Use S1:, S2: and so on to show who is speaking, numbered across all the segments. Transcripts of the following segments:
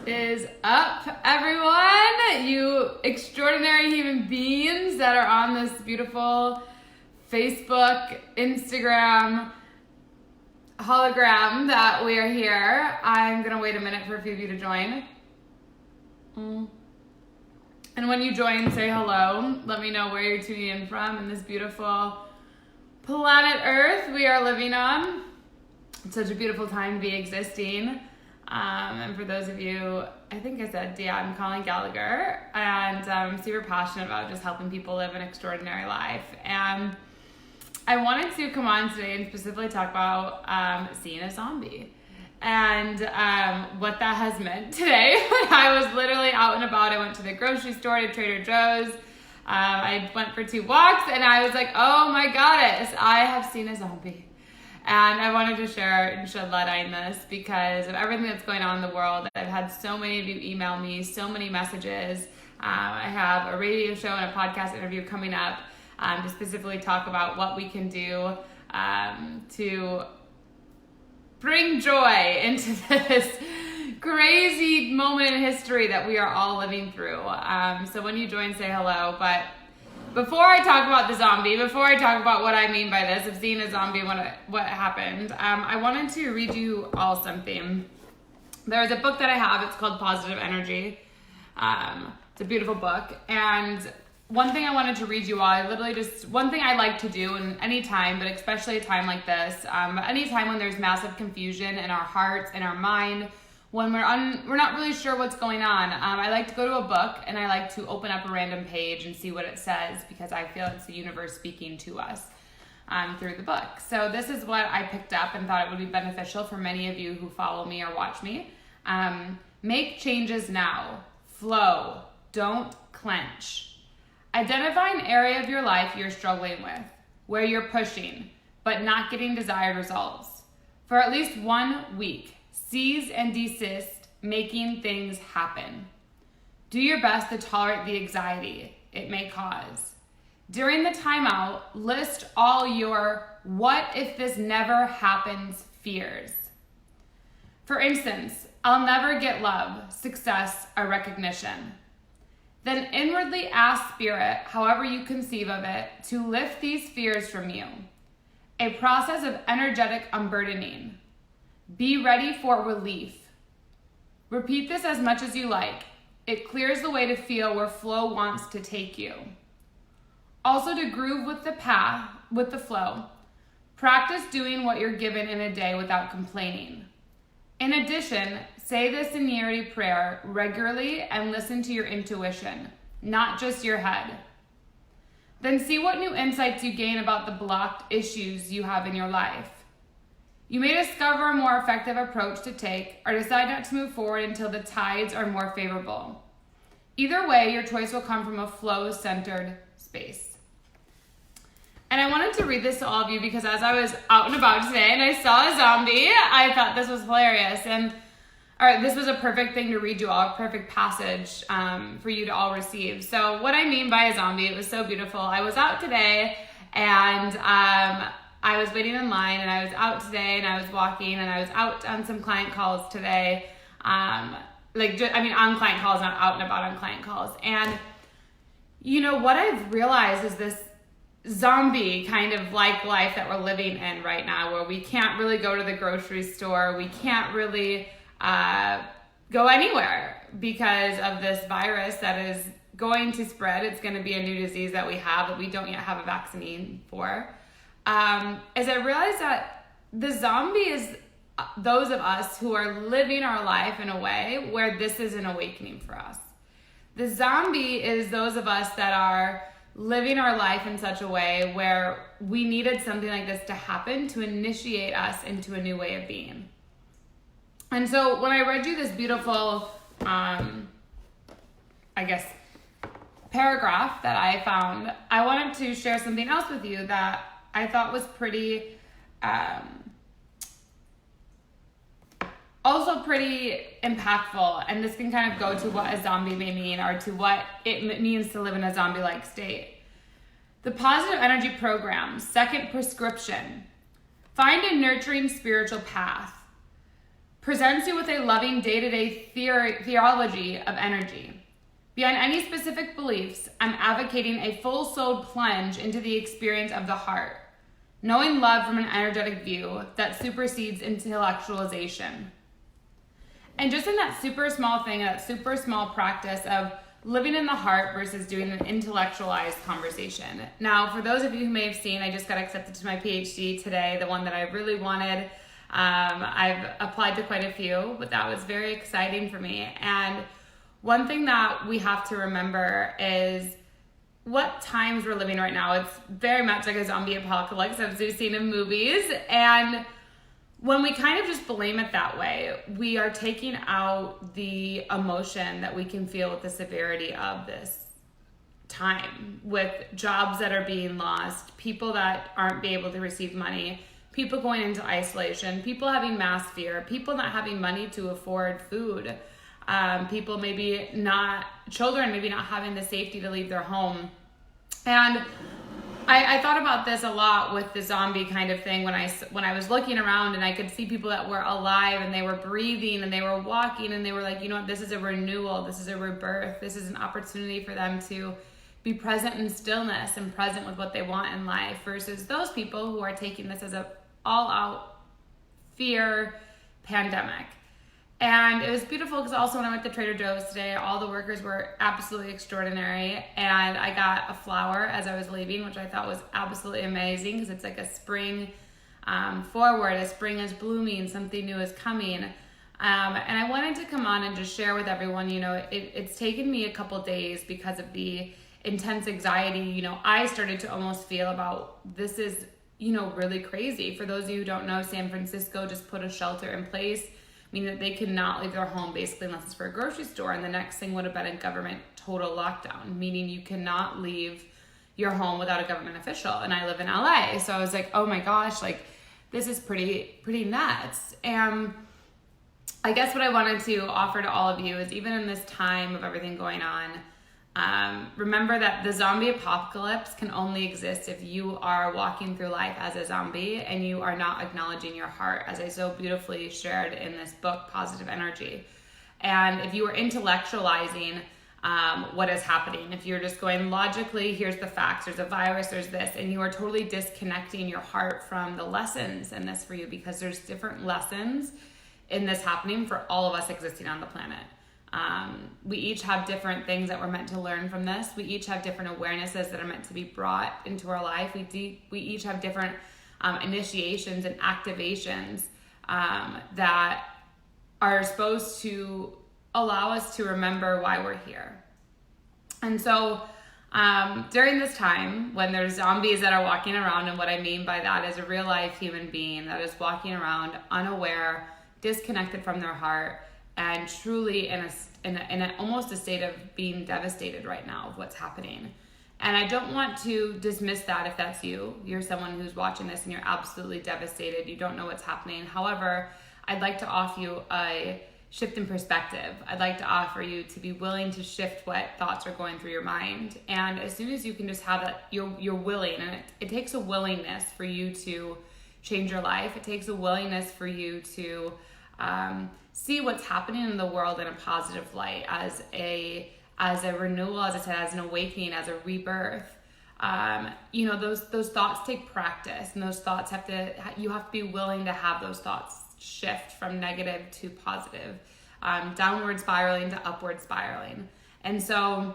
S1: Is up, everyone? You extraordinary human beings that are on this beautiful Facebook, Instagram hologram that we are here. I'm gonna wait a minute for a few of you to join. And when you join, say hello. Let me know where you're tuning in from in this beautiful planet Earth we are living on. It's such a beautiful time to be existing. And for those of you, I think I said, I'm Colleen Gallagher, and I'm super passionate about just helping people live an extraordinary life. And I wanted to come on today and specifically talk about seeing a zombie and what that has meant today. I was literally out and about. I went to the grocery store, to Trader Joe's. I went for 2 walks, and I was like, oh my goddess, I have seen a zombie. And I wanted to share and shed light on this because of everything that's going on in the world. I've had so many of you email me, so many messages. I have a radio show and a podcast interview coming up to specifically talk about what we can do to bring joy into this crazy moment in history that we are all living through. So when you join, say hello. But before I talk about the zombie, before I talk about what I mean by this, of seeing a zombie, what happened, I wanted to read you all something. There's a book that I have. It's called Positive Energy. It's a beautiful book. And one thing I wanted to read you all, one thing I like to do in any time, but especially a time like this, any time when there's massive confusion in our hearts, in our mind, when we're not really sure what's going on, I like to go to a book and I like to open up a random page and see what it says, because I feel it's the universe speaking to us through the book. So this is what I picked up and thought it would be beneficial for many of you who follow me or watch me. Make changes now. Flow. Don't clench. Identify an area of your life you're struggling with, where you're pushing, but not getting desired results. For at least 1 week, cease and desist making things happen. Do your best to tolerate the anxiety it may cause. During the timeout, list all your what if this never happens fears. For instance, I'll never get love, success, or recognition. Then inwardly ask Spirit, however you conceive of it, to lift these fears from you. A process of energetic unburdening. Be ready for relief. Repeat this as much as you like. It clears the way to feel where flow wants to take you. Also, to groove with the flow. Practice doing what you're given in a day without complaining. In addition, say the Serenity Prayer regularly and listen to your intuition, not just your head. Then see what new insights you gain about the blocked issues you have in your life. You may discover a more effective approach to take or decide not to move forward until the tides are more favorable. Either way, your choice will come from a flow-centered space. And I wanted to read this to all of you because as I was out and about today and I saw a zombie, I thought this was hilarious. And this was a perfect thing to read you all, a perfect passage for you to all receive. So what I mean by a zombie, it was so beautiful. I was out today and I was waiting in line, and I was out today, and I was walking, and I was out on some client calls today. On client calls, not out and about on client calls. And, what I've realized is this zombie kind of like life that we're living in right now, where we can't really go to the grocery store. We can't really go anywhere because of this virus that is going to spread. It's going to be a new disease that we have that we don't yet have a vaccine for. As I realized that the zombie is those of us who are living our life in a way where this is an awakening for us. The zombie is those of us that are living our life in such a way where we needed something like this to happen to initiate us into a new way of being. And so when I read you this beautiful, paragraph that I found, I wanted to share something else with you that I thought was pretty impactful, and this can kind of go to what a zombie may mean or to what it means to live in a zombie-like state. The Positive Energy Program, second prescription. Find a nurturing spiritual path. presents you with a loving day-to-day theology of energy. Beyond any specific beliefs, I'm advocating a full-souled plunge into the experience of the heart, knowing love from an energetic view that supersedes intellectualization. And just in that super small thing, that super small practice of living in the heart versus doing an intellectualized conversation. Now, for those of you who may have seen, I just got accepted to my PhD today, the one that I really wanted. I've applied to quite a few, but that was very exciting for me. And one thing that we have to remember is what times we're living right now. It's very much like a zombie apocalypse, as we've seen in movies. And when we kind of just blame it that way, we are taking out the emotion that we can feel with the severity of this time, with jobs that are being lost, people that aren't being able to receive money, people going into isolation, people having mass fear, people not having money to afford food, people children maybe not having the safety to leave their home. And I thought about this a lot with the zombie kind of thing when I was looking around and I could see people that were alive and they were breathing and they were walking and they were like, you know what, this is a renewal, this is a rebirth, this is an opportunity for them to be present in stillness and present with what they want in life, versus those people who are taking this as a all-out fear pandemic. And it was beautiful because also when I went to Trader Joe's today, all the workers were absolutely extraordinary. And I got a flower as I was leaving, which I thought was absolutely amazing because it's like a spring forward. A spring is blooming, something new is coming. And I wanted to come on and just share with everyone, you know, it's taken me a couple days because of the intense anxiety. You know, I started to almost feel about this is, you know, really crazy. For those of you who don't know, San Francisco just put a shelter in place, meaning that they cannot leave their home basically unless it's for a grocery store. And the next thing would have been a government total lockdown, meaning you cannot leave your home without a government official. And I live in LA. So I was like, oh my gosh, like this is pretty nuts. And I guess what I wanted to offer to all of you is, even in this time of everything going on, remember that the zombie apocalypse can only exist if you are walking through life as a zombie and you are not acknowledging your heart, as I so beautifully shared in this book, Positive Energy. And if you are intellectualizing what is happening, if you're just going logically, here's the facts, there's a virus, there's this, and you are totally disconnecting your heart from the lessons in this for you, because there's different lessons in this happening for all of us existing on the planet. We each have different things that we're meant to learn from this. We each have different awarenesses that are meant to be brought into our life. We each have different initiations and activations that are supposed to allow us to remember why we're here. And so during this time, when there's zombies that are walking around, and what I mean by that is a real life human being that is walking around unaware, disconnected from their heart, and truly in a almost a state of being devastated right now of what's happening. And I don't want to dismiss that if that's you. You're someone who's watching this and you're absolutely devastated. You don't know what's happening. However, I'd like to offer you a shift in perspective. I'd like to offer you to be willing to shift what thoughts are going through your mind. And as soon as you can just have that, you're willing. And it takes a willingness for you to change your life. It takes a willingness for you to see what's happening in the world in a positive light, as a renewal, as I said, as an awakening, as a rebirth. You know, those thoughts take practice, and those thoughts you have to be willing to have those thoughts shift from negative to positive, downward spiraling to upward spiraling. And so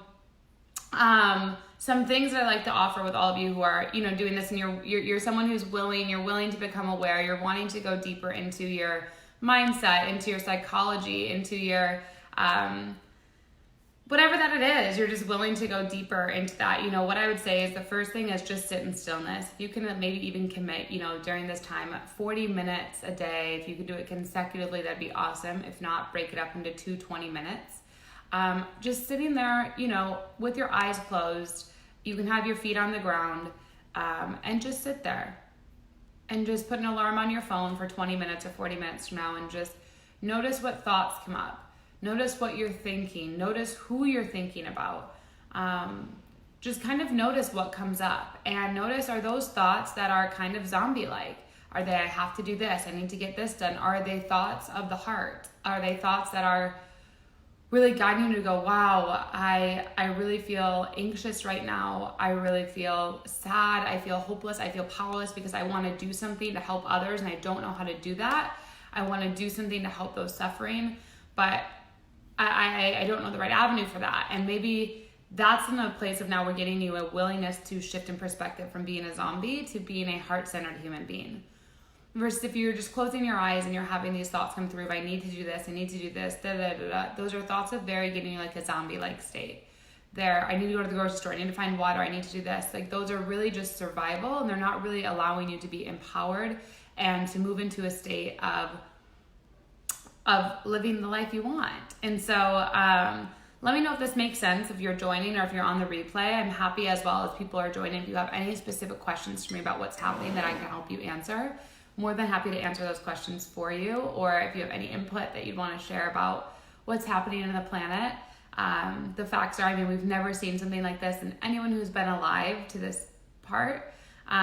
S1: some things that I like to offer with all of you who are, you know, doing this, and you're someone who's willing to become aware, you're wanting to go deeper into your mindset, into your psychology, into your whatever that it is, you're just willing to go deeper into that. You know, what I would say is the first thing is just sit in stillness. If you can maybe even commit, you know, during this time, 40 minutes a day. If you could do it consecutively, that'd be awesome. If not, break it up into 20 minutes. Just sitting there, you know, with your eyes closed. You can have your feet on the ground, and just sit there. And just put an alarm on your phone for 20 minutes or 40 minutes from now, and just notice what thoughts come up. Notice what you're thinking. Notice who you're thinking about. Just kind of notice what comes up. And notice, are those thoughts that are kind of zombie-like? Are they, I have to do this, I need to get this done? Are they thoughts of the heart? Are they thoughts that are really guiding you to go, wow, I really feel anxious right now. I really feel sad. I feel hopeless. I feel powerless because I want to do something to help others and I don't know how to do that. I want to do something to help those suffering, but I don't know the right avenue for that. And maybe that's in a place of now we're getting you a willingness to shift in perspective from being a zombie to being a heart-centered human being. Versus if you're just closing your eyes and you're having these thoughts come through, I need to do this, I need to do this, da da da da. Those are thoughts of very getting you like a zombie-like state. I need to go to the grocery store, I need to find water, I need to do this. Like those are really just survival, and they're not really allowing you to be empowered and to move into a state of living the life you want. And so let me know if this makes sense, if you're joining or if you're on the replay. I'm happy as well as people are joining. If you have any specific questions for me about what's happening that I can help you answer, more than happy to answer those questions for you. Or if you have any input that you'd want to share about what's happening in the planet. The facts are, we've never seen something like this, and anyone who's been alive to this part,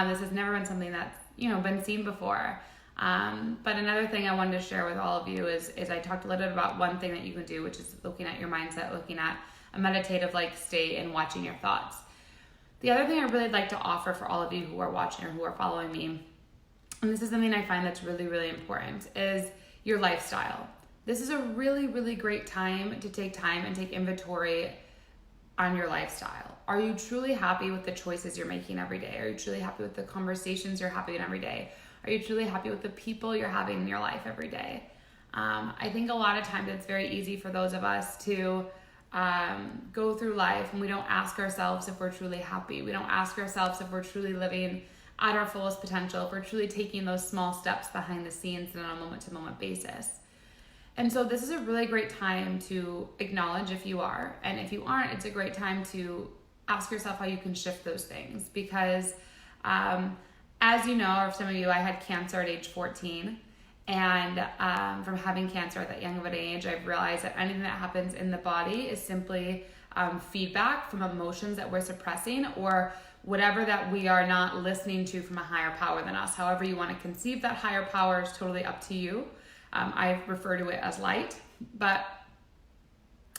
S1: this has never been something that's, been seen before. But another thing I wanted to share with all of you is I talked a little bit about one thing that you can do, which is looking at your mindset, looking at a meditative like state and watching your thoughts. The other thing I really like to offer for all of you who are watching or who are following me, and this is something I find that's really, really important, is your lifestyle. This is a really, really great time to take time and take inventory on your lifestyle. Are you truly happy with the choices you're making every day? Are you truly happy with the conversations you're having every day? Are you truly happy with the people you're having in your life every day? I think a lot of times it's very easy for those of us to go through life and we don't ask ourselves if we're truly happy. We don't ask ourselves if we're truly living at our fullest potential, if we're truly taking those small steps behind the scenes and on a moment-to-moment basis. And so this is a really great time to acknowledge if you are, and if you aren't, it's a great time to ask yourself how you can shift those things. Because as you know, or some of you, I had cancer at age 14, and from having cancer at that young of an age, I've realized that anything that happens in the body is simply feedback from emotions that we're suppressing, or whatever that we are not listening to from a higher power than us. However you want to conceive that higher power is totally up to you. I refer to it as light, but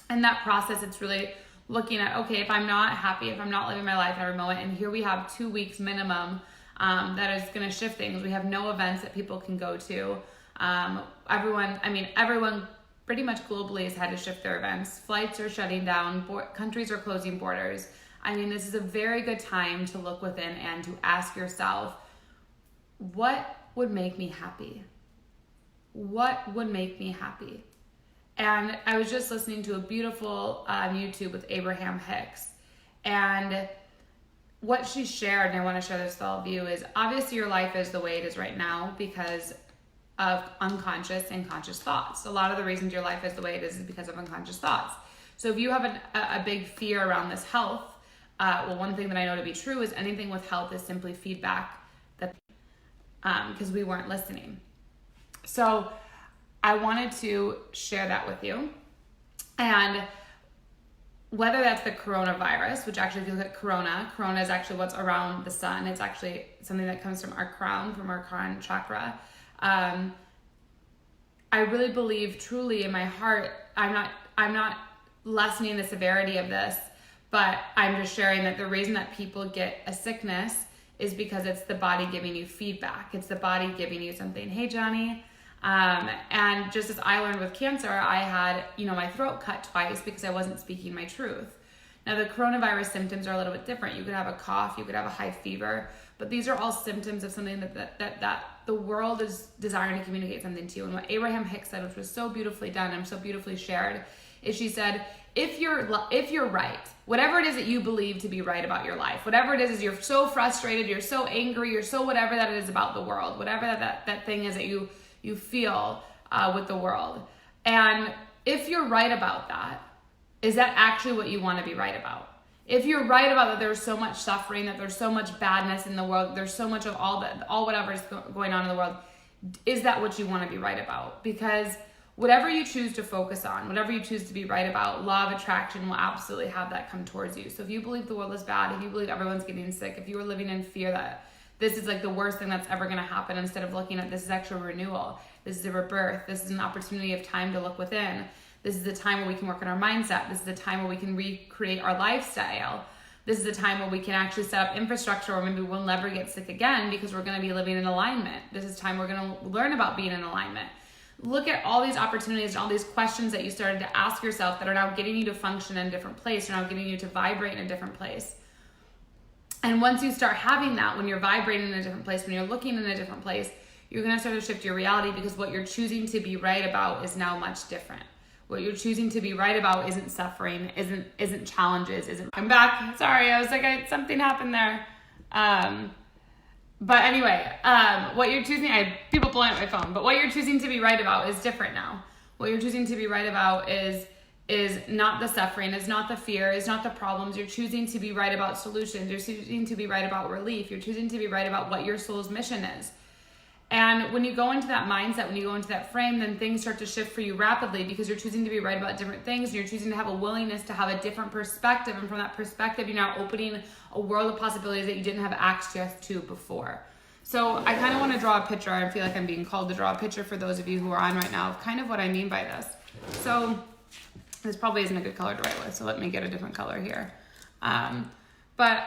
S1: in that process, it's really looking at, okay, if I'm not happy, if I'm not living my life in every moment, and here we have 2 weeks minimum that is going to shift things. We have no events that people can go to. Everyone pretty much globally has had to shift their events. Flights are shutting down, countries are closing borders. This is a very good time to look within and to ask yourself, what would make me happy? What would make me happy? And I was just listening to a beautiful YouTube with Abraham Hicks, and what she shared, and I want to share this with all of you, is obviously your life is the way it is right now because of unconscious and conscious thoughts. A lot of the reasons your life is the way it is because of unconscious thoughts. So if you have a big fear around this health, one thing that I know to be true is anything with health is simply feedback that because we weren't listening. So I wanted to share that with you. And whether that's the coronavirus, which actually if you look at corona is actually what's around the sun. It's actually something that comes from our crown chakra. I really believe truly in my heart, I'm not lessening the severity of this, but I'm just sharing that the reason that people get a sickness is because it's the body giving you feedback. It's the body giving you something. Hey, Johnny. And just as I learned with cancer, I had, my throat cut twice because I wasn't speaking my truth. Now the coronavirus symptoms are a little bit different. You could have a cough, you could have a high fever, but these are all symptoms of something that the world is desiring to communicate something to you. And what Abraham Hicks said, which was so beautifully done and so beautifully shared, is she said, if you're right, whatever it is that you believe to be right about your life, whatever it is you're so frustrated, you're so angry, you're so whatever that it is about the world, whatever that thing is that you feel with the world. And if you're right about that, is that actually what you want to be right about? If you're right about that there's so much suffering, that there's so much badness in the world, there's so much of all whatever is going on in the world, is that what you want to be right about? Because whatever you choose to focus on, whatever you choose to be right about, law of attraction will absolutely have that come towards you. So if you believe the world is bad, if you believe everyone's getting sick, if you are living in fear that this is like the worst thing that's ever going to happen, instead of looking at this is actual renewal. This is a rebirth. This is an opportunity of time to look within. This is the time where we can work on our mindset. This is the time where we can recreate our lifestyle. This is the time where we can actually set up infrastructure where maybe we'll never get sick again because we're going to be living in alignment. This is time we're going to learn about being in alignment. Look at all these opportunities and all these questions that you started to ask yourself that are now getting you to function in a different place, are now getting you to vibrate in a different place. And once you start having that, when you're vibrating in a different place, when you're looking in a different place, you're going to start to shift your reality, because what you're choosing to be right about is now much different. What you're choosing to be right about isn't suffering, isn't challenges, I'm back. Sorry, I was like, something happened there. But anyway, what you're choosing, I have people blowing up my phone, but what you're choosing to be right about is different now. What you're choosing to be right about is not the suffering, is not the fear, is not the problems. You're choosing to be right about solutions. You're choosing to be right about relief. You're choosing to be right about what your soul's mission is. And when you go into that mindset, when you go into that frame, then things start to shift for you rapidly, because you're choosing to be right about different things. And you're choosing to have a willingness to have a different perspective. And from that perspective, you're now opening a world of possibilities that you didn't have access to before. So I kind of want to draw a picture. I feel like I'm being called to draw a picture for those of you who are on right now of kind of what I mean by this. So this probably isn't a good color to write with, so let me get a different color here. But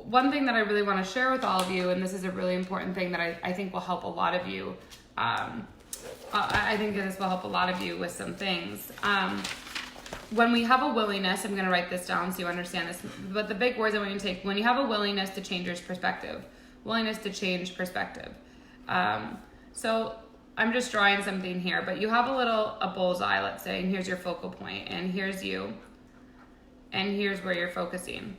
S1: one thing that I really want to share with all of you, and this is a really important thing that I think will help a lot of you. I think this will help a lot of you with some things. When we have a willingness, I'm going to write this down so you understand this, but the big words I want you to take: when you have a willingness to change your perspective, willingness to change perspective. So I'm just drawing something here, but you have a bullseye, let's say, and here's your focal point, and here's you, and here's where you're focusing.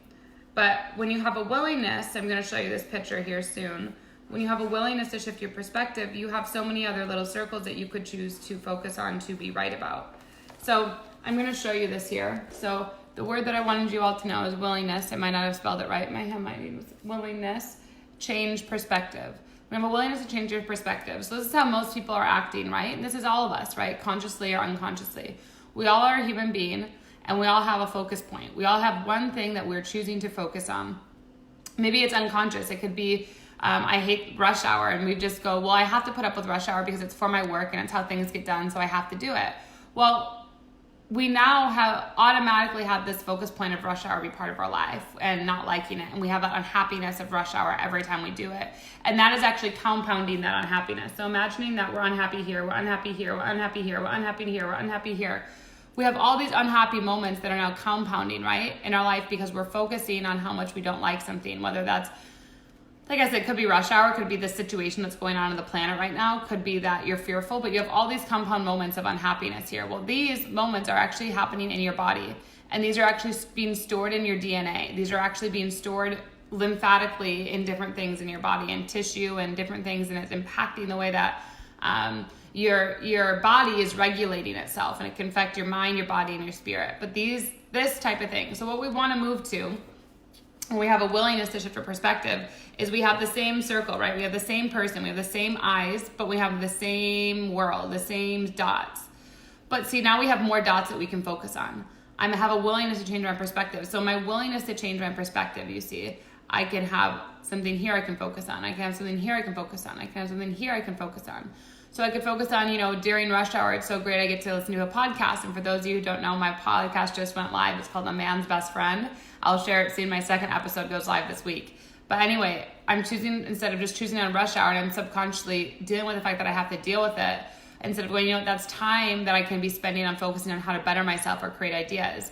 S1: But when you have a willingness, I'm going to show you this picture here soon. When you have a willingness to shift your perspective, you have so many other little circles that you could choose to focus on to be right about. So I'm going to show you this here. So the word that I wanted you all to know is willingness. I might not have spelled it right. My handwriting was willingness, change perspective. We have a willingness to change your perspective. So this is how most people are acting, right? And this is all of us, right? Consciously or unconsciously. We all are a human being. And we all have a focus point. We all have one thing that we're choosing to focus on. Maybe it's unconscious. It could be, I hate rush hour, and we just go, well, I have to put up with rush hour because it's for my work and it's how things get done, so I have to do it. Well, we now automatically have this focus point of rush hour be part of our life and not liking it. And we have an unhappiness of rush hour every time we do it. And that is actually compounding that unhappiness. So imagining that we're unhappy here, we're unhappy here, we're unhappy here, we're unhappy here, we're unhappy here. We have all these unhappy moments that are now compounding, right, in our life, because we're focusing on how much we don't like something, whether that's, like I said, could be rush hour, could be the situation that's going on the planet right now, could be that you're fearful, but you have all these compound moments of unhappiness here. Well, these moments are actually happening in your body, and these are actually being stored in your DNA. These are actually being stored lymphatically in different things in your body, and tissue and different things, and it's impacting the way that your body is regulating itself, and it can affect your mind, your body, and your spirit. But this type of thing. So what we want to move to, when we have a willingness to shift our perspective, is we have the same circle, right? We have the same person, we have the same eyes, but we have the same world, the same dots. But see, now we have more dots that we can focus on. I have a willingness to change my perspective. So my willingness to change my perspective, you see, I can have something here I can focus on. I can have something here I can focus on. I can have something here I can focus on. So I could focus on, during rush hour, it's so great I get to listen to a podcast. And for those of you who don't know, my podcast just went live. It's called A Man's Best Friend. I'll share it soon. My second episode goes live this week. But anyway, I'm choosing, instead of just choosing on rush hour, and I'm subconsciously dealing with the fact that I have to deal with it, instead of going, that's time that I can be spending on focusing on how to better myself or create ideas.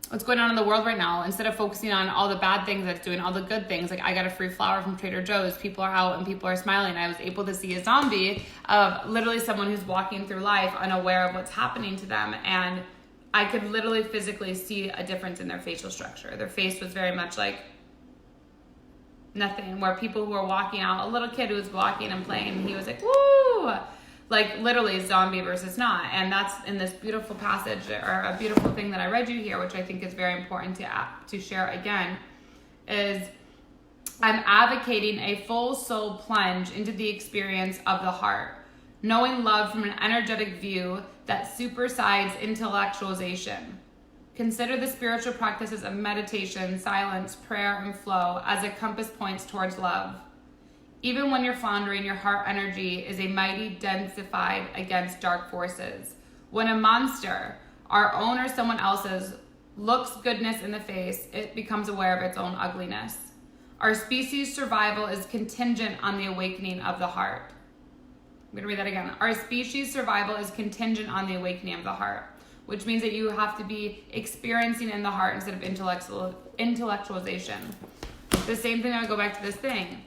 S1: What's going on in the world right now, instead of focusing on all the bad things that it's doing, all the good things, like I got a free flower from Trader Joe's, people are out and people are smiling. I was able to see a zombie of literally someone who's walking through life unaware of what's happening to them, and I could literally physically see a difference in their facial structure. Their face was very much like nothing, where people who were walking out, a little kid who was walking and playing, and he was like, woo! Like literally zombie versus not. And that's in this beautiful passage, or a beautiful thing that I read you here, which I think is very important to share again, is I'm advocating a full soul plunge into the experience of the heart, knowing love from an energetic view that supersides intellectualization. Consider the spiritual practices of meditation, silence, prayer, and flow as a compass points towards love. Even when you're floundering, your heart energy is a mighty densified against dark forces. When a monster, our own or someone else's, looks goodness in the face, it becomes aware of its own ugliness. Our species' survival is contingent on the awakening of the heart. I'm going to read that again. Our species' survival is contingent on the awakening of the heart, which means that you have to be experiencing in the heart instead of intellectualization. The same thing, I would go back to this thing.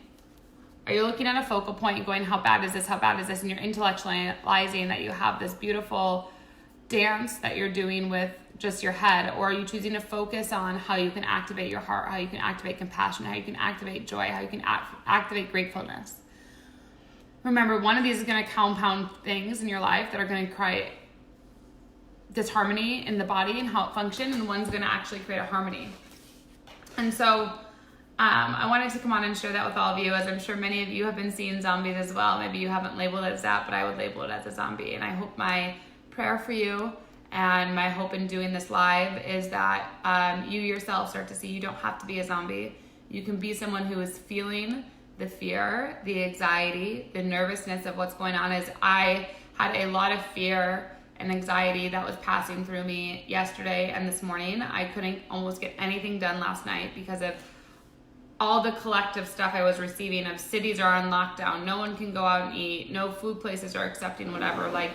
S1: Are you looking at a focal point and going, how bad is this, how bad is this? And you're intellectualizing that you have this beautiful dance that you're doing with just your head, or are you choosing to focus on how you can activate your heart, how you can activate compassion, how you can activate joy, how you can activate gratefulness? Remember, one of these is going to compound things in your life that are going to create disharmony in the body and how it functions, and one's going to actually create a harmony. And so I wanted to come on and share that with all of you, as I'm sure many of you have been seeing zombies as well. Maybe you haven't labeled it as that, but I would label it as a zombie. And I hope my prayer for you and my hope in doing this live is that you yourself start to see you don't have to be a zombie. You can be someone who is feeling the fear, the anxiety, the nervousness of what's going on. As I had a lot of fear and anxiety that was passing through me yesterday and this morning. I couldn't almost get anything done last night because of all the collective stuff I was receiving of cities are on lockdown, no one can go out and eat, no food places are accepting whatever. Like,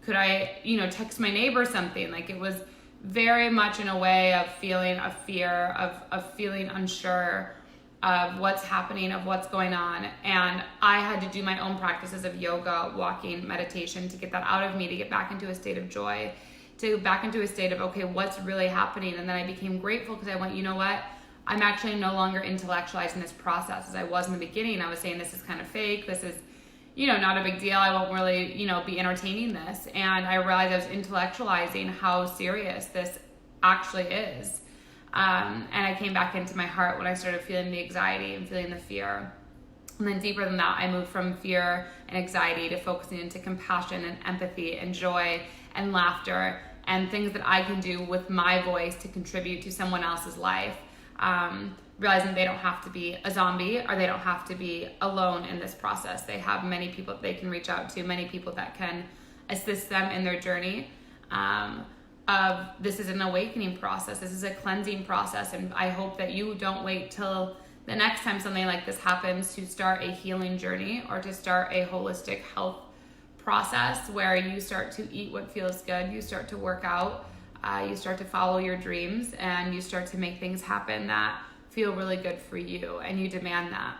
S1: could I, text my neighbor something? Like, it was very much in a way of feeling a fear, of feeling unsure of what's happening, of what's going on. And I had to do my own practices of yoga, walking, meditation to get that out of me, to get back into a state of joy, to get back into a state of, okay, what's really happening? And then I became grateful because I went, you know what? I'm actually no longer intellectualizing this process as I was in the beginning. I was saying this is kind of fake. This is, not a big deal. I won't really, be entertaining this. And I realized I was intellectualizing how serious this actually is. And I came back into my heart when I started feeling the anxiety and feeling the fear. And then deeper than that, I moved from fear and anxiety to focusing into compassion and empathy and joy and laughter and things that I can do with my voice to contribute to someone else's life. Realizing they don't have to be a zombie or they don't have to be alone in this process. They have many people they can reach out to, many people that can assist them in their journey. This is an awakening process. This is a cleansing process. And I hope that you don't wait till the next time something like this happens to start a healing journey or to start a holistic health process where you start to eat what feels good, you start to work out, you start to follow your dreams, and you start to make things happen that feel really good for you, and you demand that.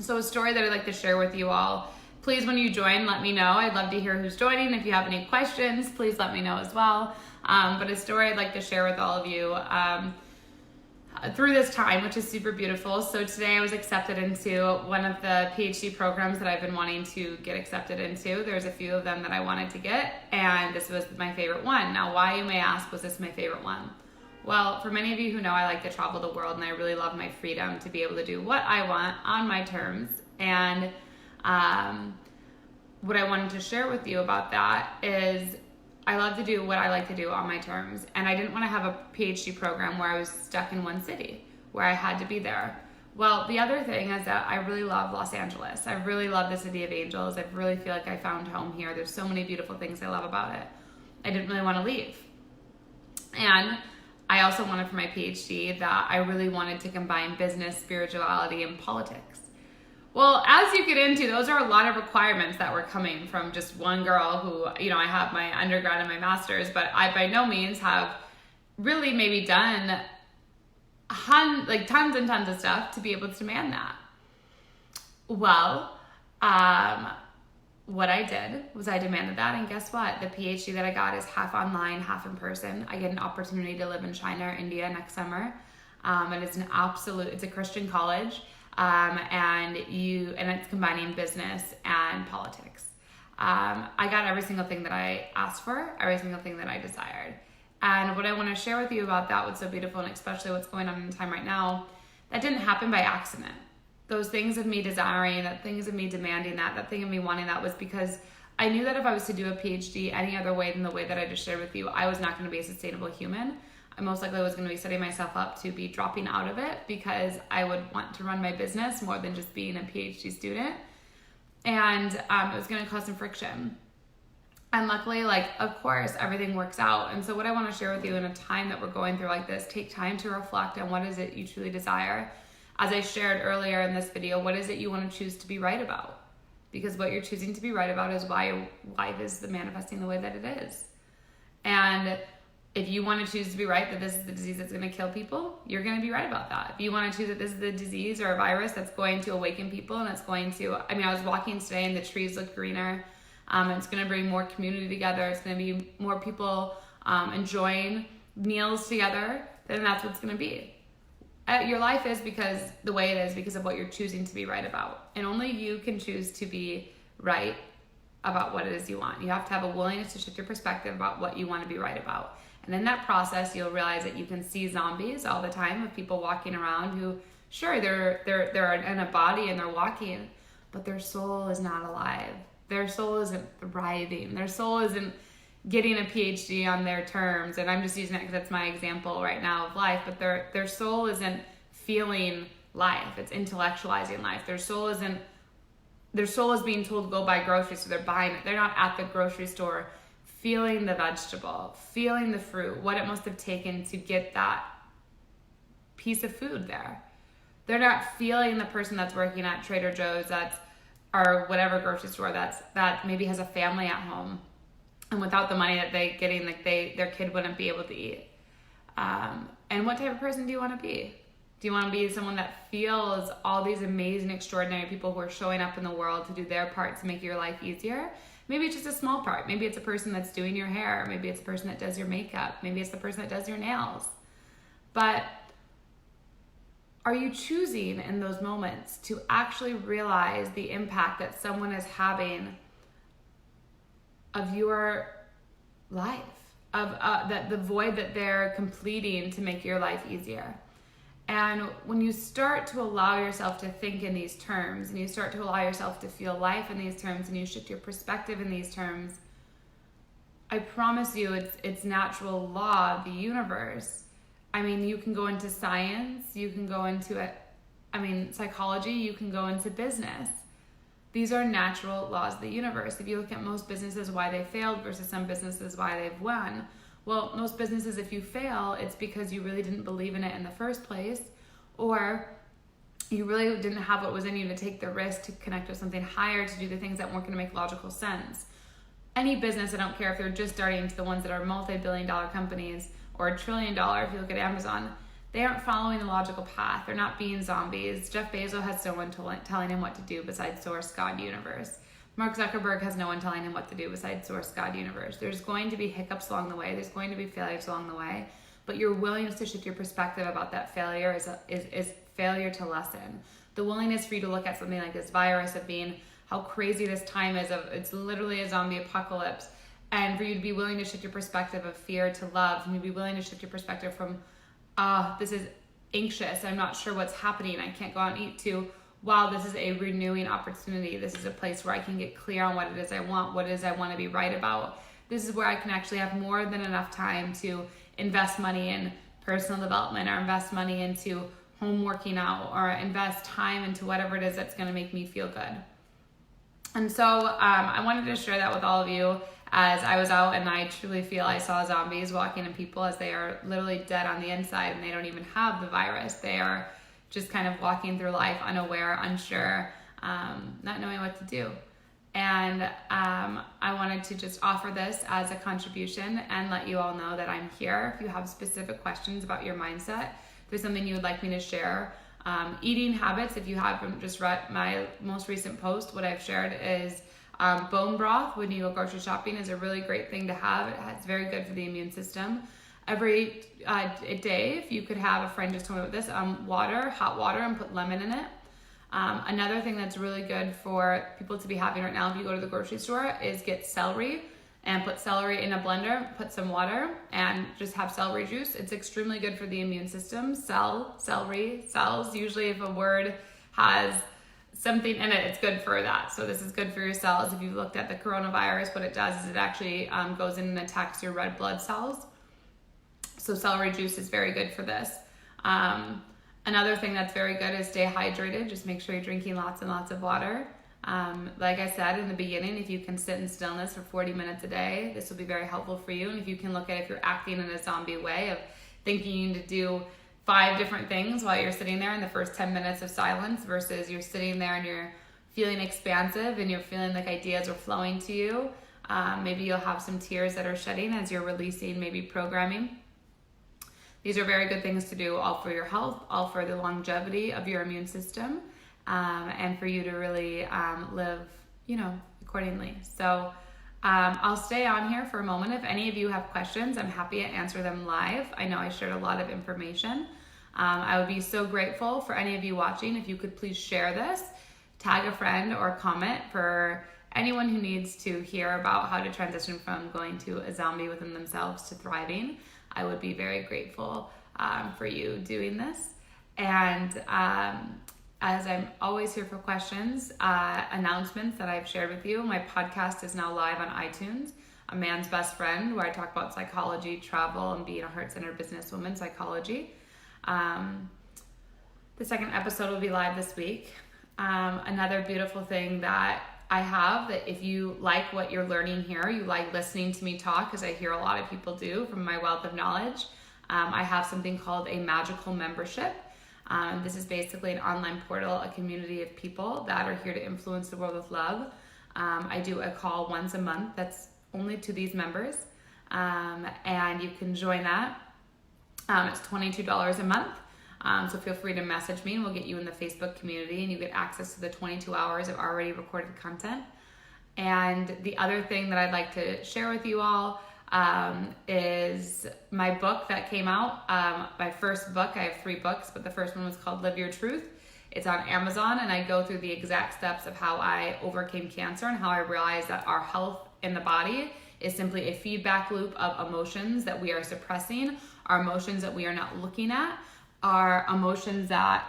S1: So a story that I'd like to share with you all, please when you join, let me know. I'd love to hear who's joining. If you have any questions, please let me know as well. But a story I'd like to share with all of you through this time, which is super beautiful. So today I was accepted into one of the PhD programs that I've been wanting to get accepted into. There's a few of them that I wanted to get, and this was my favorite one. Now, why, you may ask, was this my favorite one? Well, for many of you who know, I like to travel the world, and I really love my freedom to be able to do what I want on my terms. And what I wanted to share with you about that is I love to do what I like to do on my terms. And I didn't want to have a PhD program where I was stuck in one city, where I had to be there. Well, the other thing is that I really love Los Angeles. I really love the City of Angels. I really feel like I found home here. There's so many beautiful things I love about it. I didn't really want to leave. And I also wanted for my PhD that I really wanted to combine business, spirituality, and politics. Well, as you get into, those are a lot of requirements that were coming from just one girl who, I have my undergrad and my master's, but I by no means have really maybe done tons and tons of stuff to be able to demand that. Well, what I did was I demanded that, and guess what? The PhD that I got is half online, half in person. I get an opportunity to live in China or India next summer, and it's a Christian college. And it's combining business and politics. I got every single thing that I asked for, every single thing that I desired. And what I want to share with you about that, what's so beautiful, and especially what's going on in time right now, that didn't happen by accident. Those things of me desiring, that things of me demanding that thing of me wanting that was because I knew that if I was to do a PhD any other way than the way that I just shared with you, I was not going to be a sustainable human. I most likely was going to be setting myself up to be dropping out of it because I would want to run my business more than just being a PhD student. And it was going to cause some friction. And luckily, like, of course, everything works out. And so what I want to share with you in a time that we're going through like this, take time to reflect on what is it you truly desire. As I shared earlier in this video, what is it you want to choose to be right about? Because what you're choosing to be right about is why your life is manifesting the way that it is. And if you want to choose to be right that this is the disease that's going to kill people, you're going to be right about that. If you want to choose that this is the disease or a virus that's going to awaken people and it's going to, I was walking today and the trees look greener. It's going to bring more community together. It's going to be more people enjoying meals together. Then that's what it's going to be. Your life is because the way it is because of what you're choosing to be right about. And only you can choose to be right about what it is you want. You have to have a willingness to shift your perspective about what you want to be right about. And in that process, you'll realize that you can see zombies all the time of people walking around who, sure, they're in a body and they're walking, but their soul is not alive. Their soul isn't thriving. Their soul isn't getting a PhD on their terms. And I'm just using it because that's my example right now of life. But their soul isn't feeling life. It's intellectualizing life. Their soul is being told to go buy groceries, so they're buying it. They're not at the grocery store feeling the vegetable, feeling the fruit, what it must have taken to get that piece of food there. They're not feeling the person that's working at Trader Joe's or whatever grocery store that maybe has a family at home. And without the money that they're getting, like their kid wouldn't be able to eat. And what type of person do you want to be? Do you want to be someone that feels all these amazing, extraordinary people who are showing up in the world to do their part to make your life easier? Maybe it's just a small part. Maybe it's a person that's doing your hair. Maybe it's a person that does your makeup. Maybe it's the person that does your nails. But are you choosing in those moments to actually realize the impact that someone is having of your life, of that the void that they're completing to make your life easier? And when you start to allow yourself to think in these terms, and you start to allow yourself to feel life in these terms, and you shift your perspective in these terms, I promise you it's natural law of the universe. You can go into science, you can go into psychology, you can go into business. These are natural laws of the universe. If you look at most businesses, why they failed versus some businesses, why they've won. Well, most businesses, if you fail, it's because you really didn't believe in it in the first place, or you really didn't have what was in you to take the risk to connect with something higher, to do the things that weren't going to make logical sense. Any business, I don't care if they're just starting, to the ones that are multi-billion-dollar companies or $1 trillion, if you look at Amazon, they aren't following the logical path. They're not being zombies. Jeff Bezos has no one telling him what to do besides Source, God, Universe. Mark Zuckerberg has no one telling him what to do besides Source, God, Universe. There's going to be hiccups along the way. There's going to be failures along the way. But your willingness to shift your perspective about that failure is failure to lesson. The willingness for you to look at something like this virus of being how crazy this time is, it's literally a zombie apocalypse. And for you to be willing to shift your perspective of fear to love, and you be willing to shift your perspective from, this is anxious, I'm not sure what's happening, I can't go out and eat, to, wow, this is a renewing opportunity. This is a place where I can get clear on what it is I want, what it is I want to be right about. This is where I can actually have more than enough time to invest money in personal development, or invest money into home working out, or invest time into whatever it is that's going to make me feel good. And so I wanted to share that with all of you as I was out, and I truly feel I saw zombies walking in people as they are literally dead on the inside, and they don't even have the virus. They are just kind of walking through life unaware, unsure, not knowing what to do. And I wanted to just offer this as a contribution and let you all know that I'm here. If you have specific questions about your mindset, if there's something you would like me to share. Eating habits, if you haven't just read my most recent post, what I've shared is bone broth when you go grocery shopping is a really great thing to have. It's very good for the immune system. Every day, if you could have, a friend just told me about this, water, hot water, and put lemon in it. Another thing that's really good for people to be having right now if you go to the grocery store is get celery and put celery in a blender, put some water, and just have celery juice. It's extremely good for the immune system. Celery, cells. Usually if a word has something in it, it's good for that. So this is good for your cells. If you've looked at the coronavirus, what it does is it actually goes in and attacks your red blood cells. So celery juice is very good for this. Another thing that's very good is stay hydrated. Just make sure you're drinking lots and lots of water. Like I said in the beginning, if you can sit in stillness for 40 minutes a day, this will be very helpful for you. And if you can look at if you're acting in a zombie way of thinking you need to do 5 different things while you're sitting there in the first 10 minutes of silence versus you're sitting there and you're feeling expansive and you're feeling like ideas are flowing to you. Maybe you'll have some tears that are shedding as you're releasing maybe programming. These are very good things to do, all for your health, all for the longevity of your immune system, and for you to really live, accordingly. So I'll stay on here for a moment. If any of you have questions, I'm happy to answer them live. I know I shared a lot of information. I would be so grateful for any of you watching if you could please share this, tag a friend or comment for anyone who needs to hear about how to transition from going to a zombie within themselves to thriving. I would be very grateful for you doing this. And as I'm always here for questions, announcements that I've shared with you, my podcast is now live on iTunes, A Man's Best Friend, where I talk about psychology, travel, and being a heart-centered businesswoman, psychology. The second episode will be live this week. Another beautiful thing that I have, that if you like what you're learning here, you like listening to me talk, as I hear a lot of people do from my wealth of knowledge, I have something called a magical membership. This is basically an online portal, a community of people that are here to influence the world with love. I do a call once a month that's only to these members, and you can join that. It's $22 a month. So feel free to message me and we'll get you in the Facebook community and you get access to the 22 hours of already recorded content. And the other thing that I'd like to share with you all is my book that came out. My first book, I have 3 books, but the first one was called Live Your Truth. It's on Amazon, and I go through the exact steps of how I overcame cancer and how I realized that our health in the body is simply a feedback loop of emotions that we are suppressing, our emotions that we are not looking at, are emotions that,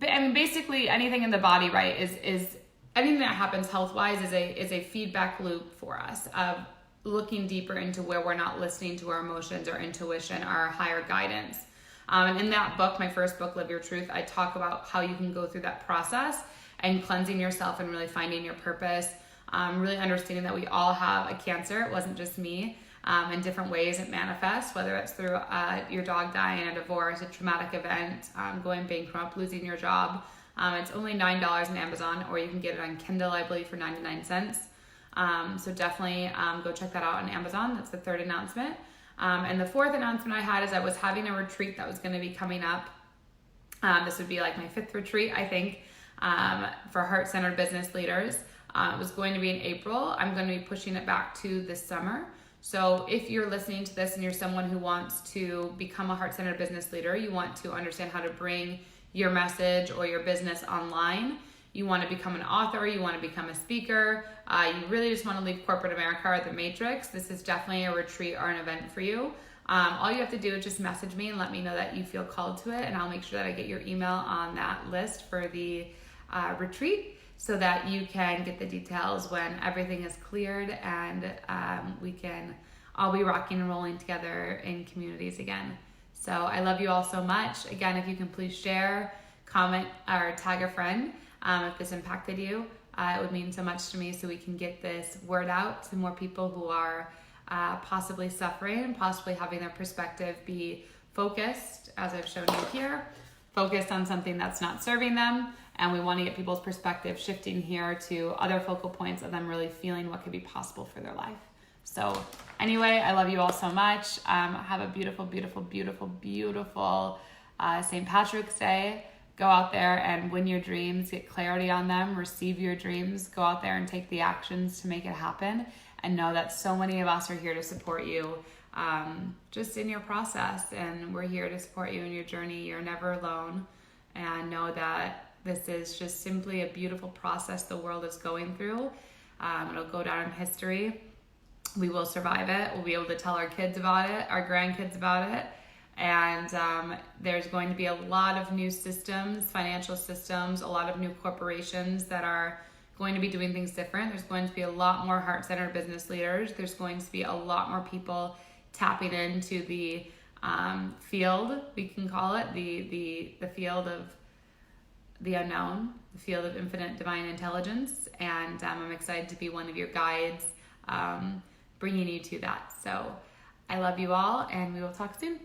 S1: basically anything in the body, right, is anything that happens health-wise is a feedback loop for us of looking deeper into where we're not listening to our emotions, our intuition, our higher guidance. And in that book, my first book, Live Your Truth, I talk about how you can go through that process and cleansing yourself and really finding your purpose, really understanding that we all have a cancer. It wasn't just me. In different ways it manifests, whether it's through your dog dying, a divorce, a traumatic event, going bankrupt, losing your job. It's only $9 on Amazon, or you can get it on Kindle, I believe, for 99 cents. So definitely go check that out on Amazon. That's the third announcement. And the fourth announcement I had is I was having a retreat that was going to be coming up. This would be like my 5th retreat, I think, for heart-centered business leaders. It was going to be in April. I'm going to be pushing it back to this summer. So if you're listening to this and you're someone who wants to become a heart-centered business leader, you want to understand how to bring your message or your business online, you want to become an author, you want to become a speaker, you really just want to leave corporate America or the matrix, this is definitely a retreat or an event for you. All you have to do is just message me and let me know that you feel called to it, and I'll make sure that I get your email on that list for the retreat, so that you can get the details when everything is cleared and we can all be rocking and rolling together in communities again. So I love you all so much. Again, if you can please share, comment, or tag a friend if this impacted you. It would mean so much to me, so we can get this word out to more people who are possibly suffering and possibly having their perspective be focused, as I've shown you here, focused on something that's not serving them. And we want to get people's perspective shifting here to other focal points of them really feeling what could be possible for their life. So anyway, I love you all so much. Have a beautiful, beautiful, beautiful, beautiful St. Patrick's Day. Go out there and win your dreams, get clarity on them, receive your dreams, go out there and take the actions to make it happen. And know that so many of us are here to support you just in your process. And we're here to support you in your journey. You're never alone. And know that this is just simply a beautiful process the world is going through. It'll go down in history. We will survive it. We'll be able to tell our kids about it, our grandkids about it. And there's going to be a lot of new systems, financial systems, a lot of new corporations that are going to be doing things different. There's going to be a lot more heart-centered business leaders. There's going to be a lot more people tapping into the field, we can call it, the field of the unknown, the field of infinite divine intelligence. And I'm excited to be one of your guides, bringing you to that. So I love you all, and we will talk soon.